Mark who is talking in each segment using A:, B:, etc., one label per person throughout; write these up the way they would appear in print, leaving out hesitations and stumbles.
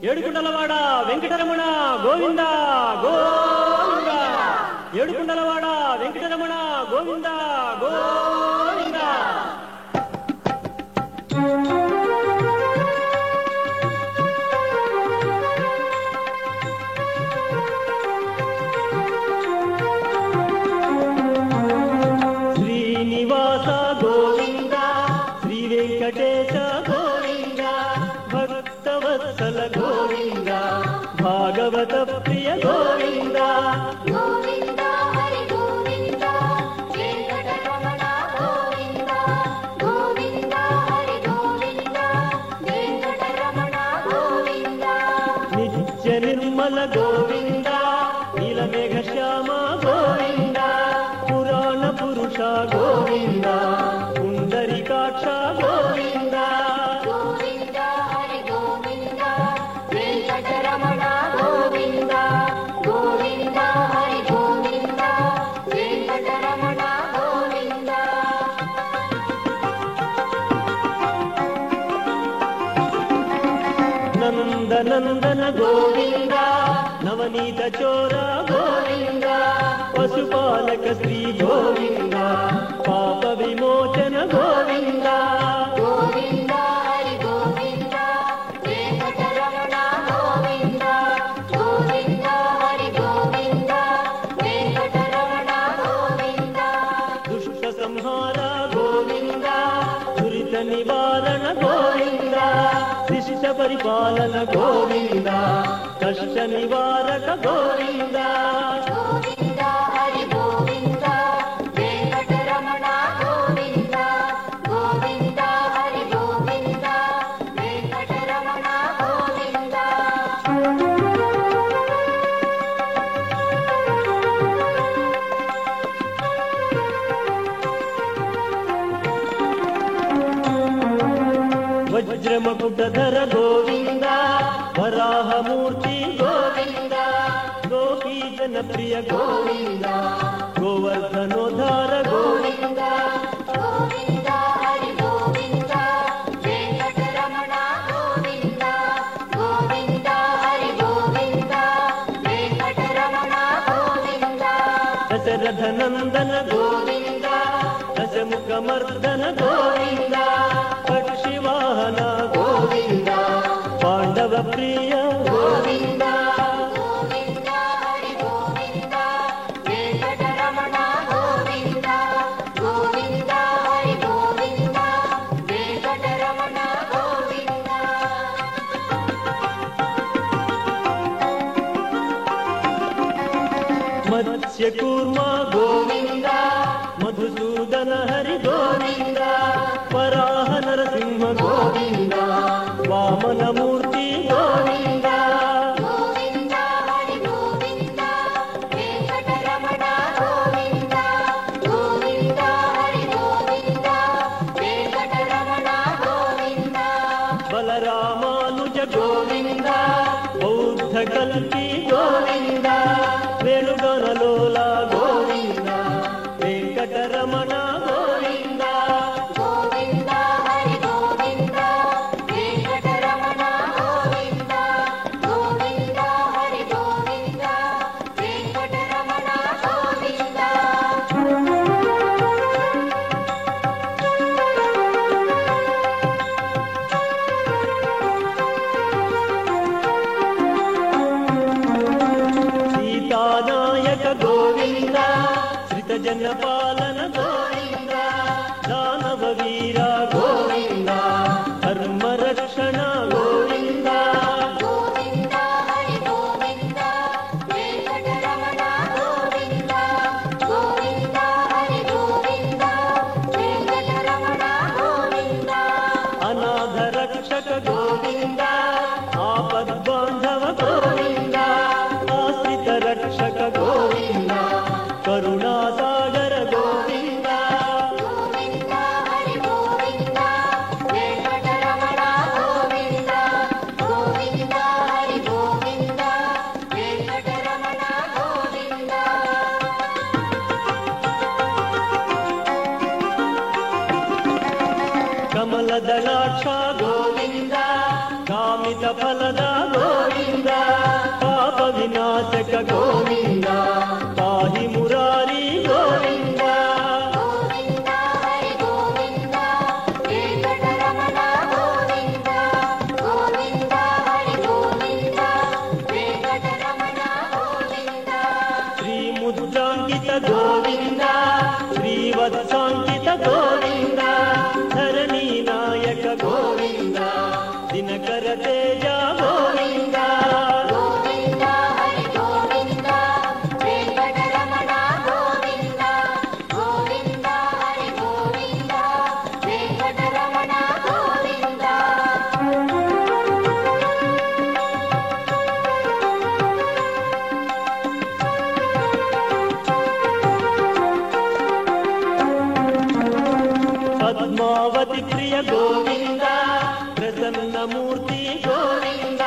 A: ఏడుకుండలవాడ వెంకటరమణ గోవింద గోవింద. ఏడుకుండలవాడ వెంకటరమణ గోవింద గోవింద. శ్రీనివాస గోవింద, శ్రీ వెంకటేశ గోవింద, భక్తవత్సల గోవింద, భాగవత ప్రియ గోవింద.
B: గోవింద హరి గోవింద, వెంకటరమణ గోవింద. గోవింద హరి గోవింద, వెంకటరమణ గోవింద.
A: నిత్య నిర్మల గోవింద, నీలమేఘ శ్యామ గోవింద, పురాణ పురుష గోవింద, పుండరీకాక్ష గోవింద.
B: గోవింద హరి గోవింద, వెంకటరమణ గోవింద. గోవింద హరి గోవింద, వెంకటరమణ గోవింద.
A: నందనందన గోవింద, నవనీత చోర గోవింద, పశుపాలక శ్రీ గోవింద, పాప విమోచన గోవింద.
B: గోవింద హరి గోవింద, వెంకటరమణ గోవింద. గోవింద హరి గోవింద, వెంకటరమణ గోవింద.
A: దుష్ట సంహార గోవింద, దురిత నివారణ గోవింద, శిష్ట పరిపాలన గోవింద, కష్ట నివారక గోవింద.
B: గోవింద హరి గోవింద, వెంకటరమణ గోవింద. గోవింద హరి గోవింద, వెంకటరమణ గోవింద.
A: వజ్రమకుటధర గోవింద, వరాహమూర్తి గోవింద, గోపీ జనప్రియ గోవింద, గోవర్ధనోద్ధార గోవింద.
B: గోవింద హరి గోవింద, వెంకటరమణ గోవింద. గోవింద హరి గోవింద, వెంకటరమణ గోవింద.
A: దశరథ నందన గోవింద, దశముఖమర్దన గోవింద, పక్షివాహన గోవింద, పాండవ ప్రియ గోవింద.
B: గోవింద హరి గోవింద, వెంకటరమణ గోవింద. గోవింద హరి గోవింద, వెంకటరమణ గోవింద.
A: మత్స్యకూర్మ గోవింద, మధుసూదన హరి గోవింద, వరాహ నరసింహ గోవింద, వామనమూర్తి గోవింద.
B: గోవింద హరి గోవింద, వెంకటరమణ గోవింద. గోవింద హరి గోవింద, వెంకటరమణ గోవింద.
A: బలరామానుజ గోవింద, బౌద్ధ కల్పి గోవింద, వేణుగణలోల గోవింద, వెంకటరమణ గోవింద.
B: గోవింద హరి గోవింద, వెంకటరమణ గోవింద. గోవింద హరి గోవింద, వెంకటరమణ గోవింద.
A: సీతానాయక గోవింద, శ్రిత జన పాలన గోవింద, దానవ వీర గోవింద, ధర్మ రక్షణ గోవింద.
B: గోవింద హరి గోవింద, వెంకటరమణ గోవింద. గోవింద హరి గోవింద, వెంకటరమణ గోవింద.
A: అనాథ రక్షక గోవింద, ఆపద్బాంధవ గోవింద, ఆశ్రిత రక్షక గోవింద, కరుణాసాగర గోవింద. ಕಾಮಿತ ಫಲದ ಗೋವಿಂದ ಪಾಪ ವಿನಾಶಕ ಗೋವಿಂದ ಪಾಹಿ ಮುರಾರಿ ಗೋವಿಂದ
B: ಗೋವಿಂದ ಹರಿ ಗೋವಿಂದ ವೆಂಕಟರಮಣ ಗೋವಿಂದ ಗೋವಿಂದ ಹರಿ ಗೋವಿಂದ ವೆಂಕಟರಮಣ ಗೋವಿಂದ
A: ಶ್ರೀ ಮುದ್ರಾಂಕಿತ ಗೋವಿಂದ ಶ್ರೀವತ್ಸಾಂಕಿತ ಗೋವಿಂದ ಧರಣಿ ನಾಯಕ ಗೋವಿಂದ ದಿನಕರ ತೇಜ ಗೋವಿಂದ
B: ಗೋವಿಂದ ಹರಿ ಗೋವಿಂದ ವೆಂಕಟರಮಣ ಗೋವಿಂದ ಗೋವಿಂದ ಹರಿ ಗೋವಿಂದ ವೆಂಕಟರಮಣ ಗೋವಿಂದ
A: ಪದ್ಮಾವತಿ ಪ್ರಿಯ ಗೋವಿಂದ ಪ್ರಸನ್ನ ಮೂರ್ತಿ ಗೋವಿಂದ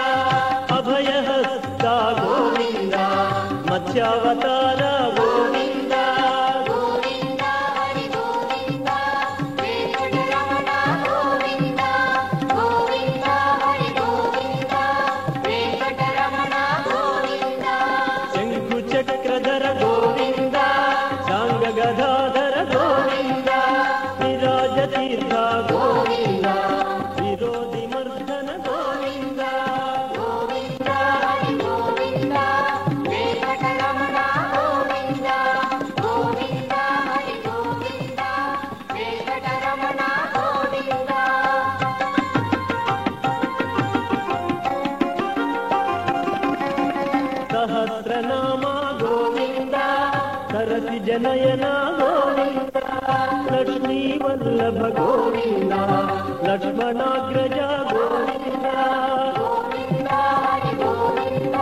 A: ಅಭಯಹಸ್ತ ಗೋವಿಂದ ಮತ್ಸ್ಯಾವತಾರ ಗೋವಿಂದ
B: ಗೋವಿಂದ ಹರಿ ಗೋವಿಂದ ವೆಂಕಟರಮಣ ಗೋವಿಂದ ಗೋವಿಂದ ಹರಿ ಗೋವಿಂದ ವೆಂಕಟರಮಣ ಗೋವಿಂದ
A: ಶಂಕು ಚಕ್ರಧರ ಗೋವಿಂದ ಸಾಂಗ ಗದಾಧರ ಗೋವಿಂದ ವಿರಾಜ ತೀರ್ಥ ಗೋವಿಂದ ವಿರೋಧಿ ಮರ್ದನ ಗೋವಿಂದ
B: ಗೋವಿಂದ ಹರಿ ಗೋವಿಂದ ವೆಂಕಟರಮಣ ಗೋವಿಂದ ಗೋವಿಂದ ಹರಿ ಗೋವಿಂದ ವೆಂಕಟರಮಣ ಗೋವಿಂದ
A: ಸಹಸ್ರನಾಮ ಗೋವಿಂದ ಸರಸಿ ಜನಯನ ಗೋವಿಂದ ಲಕ್ಷ್ಮೀ ವಲ್ಲಭ ಗೋವಿಂದ ಲಕ್ಷ್ಮಣಾಗ್ರಜ ಗೋವಿಂದ
B: ಗೋವಿಂದ ಹರಿ ಗೋವಿಂದ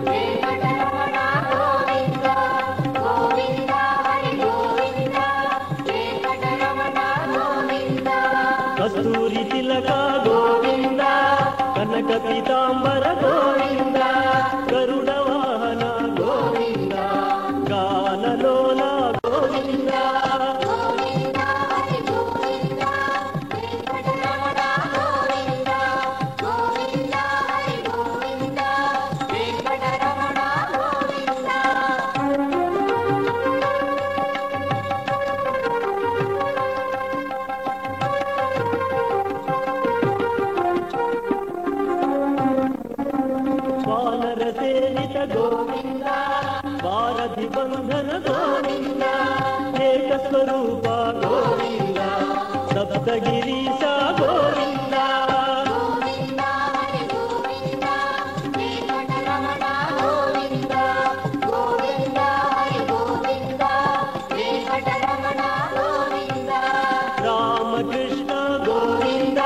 B: ವೆಂಕಟರಮಣ ಗೋವಿಂದ ಗೋವಿಂದ ಹರಿ ಗೋವಿಂದ ವೆಂಕಟರಮಣ ಗೋವಿಂದ
A: ಕಸ್ತೂರಿ ತಿಲಕ ಗೋವಿಂದ ಕನಕ ಪೀತಾಂಬರ ಗೋವಿಂದ ಗರುಡ ವಾಹನ ಗೋವಿಂದ ಗಾನಲೋಲ ಗೋವಿಂದ
B: ಗೋವಿಂದ ಹರಿ ಗೋವಿಂದ ವೆಂಕಟರಮಣ ಗೋವಿಂದ ಗೋವಿಂದ ಹರಿ ಗೋವಿಂದ ವೆಂಕಟರಮಣ ಗೋವಿಂದ
A: ವಾನರ ಸೇವಿತ ಗೋವಿಂದ ವಾರಧಿ ಬಂಧನ ಗೋವಿಂದ ಏಕ ಸ್ವರೂಪ ಗೋವಿಂದ ಸಪ್ತಗಿರೀಶ ಗೋವಿಂದ
B: ಗೋವಿಂದ ಹರಿ ಗೋವಿಂದ ವೆಂಕಟರಮಣ ಗೋವಿಂದ ಗೋವಿಂದ ಹರಿ ಗೋವಿಂದ ವೆಂಕಟರಮಣ ಗೋವಿಂದ
A: ರಾಮಕೃಷ್ಣ ಗೋವಿಂದ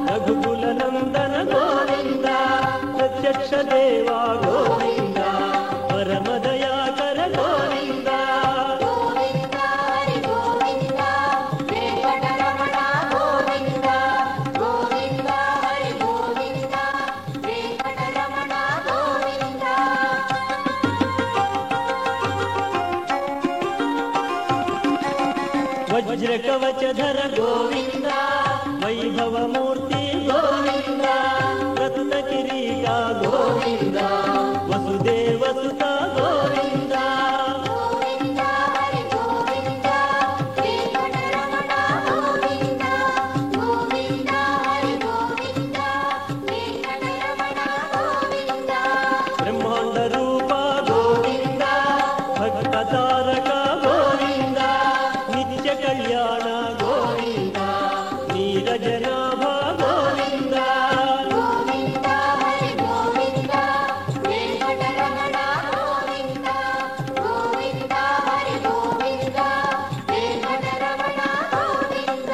A: ರಘುಕುಲ ನಂದನ ಗೋವಿಂದ ಪ್ರತ್ಯಕ್ಷ ದೇವ ಗೋವಿಂದ ಪರಮ ದಯಾಕರ ಗೋವಿಂದ
B: ಗೋವಿಂದ ಹರಿ ಗೋವಿಂದ ವೆಂಕಟರಮಣ ಗೋವಿಂದ ಗೋವಿಂದ ಹರಿ ಗೋವಿಂದ ವೆಂಕಟರಮಣ ಗೋವಿಂದ
A: ವಜ್ರ ಕವಚಧರ ಗೋವಿಂದ ವೈಭವ ಮೂರ್ತಿ ಗೋವಿಂದ ರತ್ನ ಕಿರೀಟ ಗೋವಿಂದ ವಸುದೇವ ಸುತ ಗೋವಿಂದ
B: ಗೋವಿಂದ ಹರಿ ಗೋವಿಂದ ವೆಂಕಟರಮಣ ಗೋವಿಂದ ಗೋವಿಂದ ಹರಿ ಗೋವಿಂದ ವೆಂಕಟರಮಣ ಗೋವಿಂದ
A: ಬ್ರಹ್ಮಾಂಡ ರೂಪ ಗೋವಿಂದ ಭಕ್ತ ತಾರಕ ಗೋವಿಂದ ನಿತ್ಯ ಕಲ್ಯಾಣ ಗೋವಿಂದ ನೀರಜನಾಭ ಗೋವಿಂದ
B: ಗೋವಿಂದ ಹರಿ ಗೋವಿಂದ ವೆಂಕಟರಮಣ ಗೋವಿಂದ ಗೋವಿಂದ ಹರಿ ಗೋವಿಂದ ವೆಂಕಟರಮಣ ಗೋವಿಂದ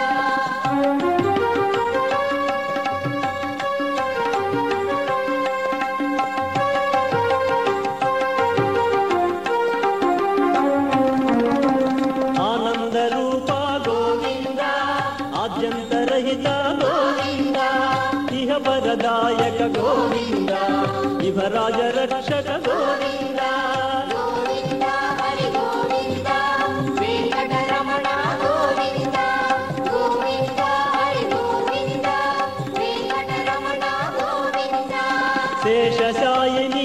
A: ಆನಂದ ರೂಪ ಗೋವಿಂದ ಆದ್ಯಂತರಹಿತ ಗೋವಿಂದ ಇಹ ಪರದಾಯಕ ಗೋವಿಂದ ಇಹರಾಜ ರಕ್ಷಕ ಗೋವಿಂದ
B: ಗೋವಿಂದ ಹರಿ ಗೋವಿಂದ ವೆಂಕಟರಮಣ ಗೋವಿಂದ ಗೋವಿಂದ ಹರಿ ಗೋವಿಂದ ವೆಂಕಟರಮಣ ಗೋವಿಂದ
A: శేషశాయిని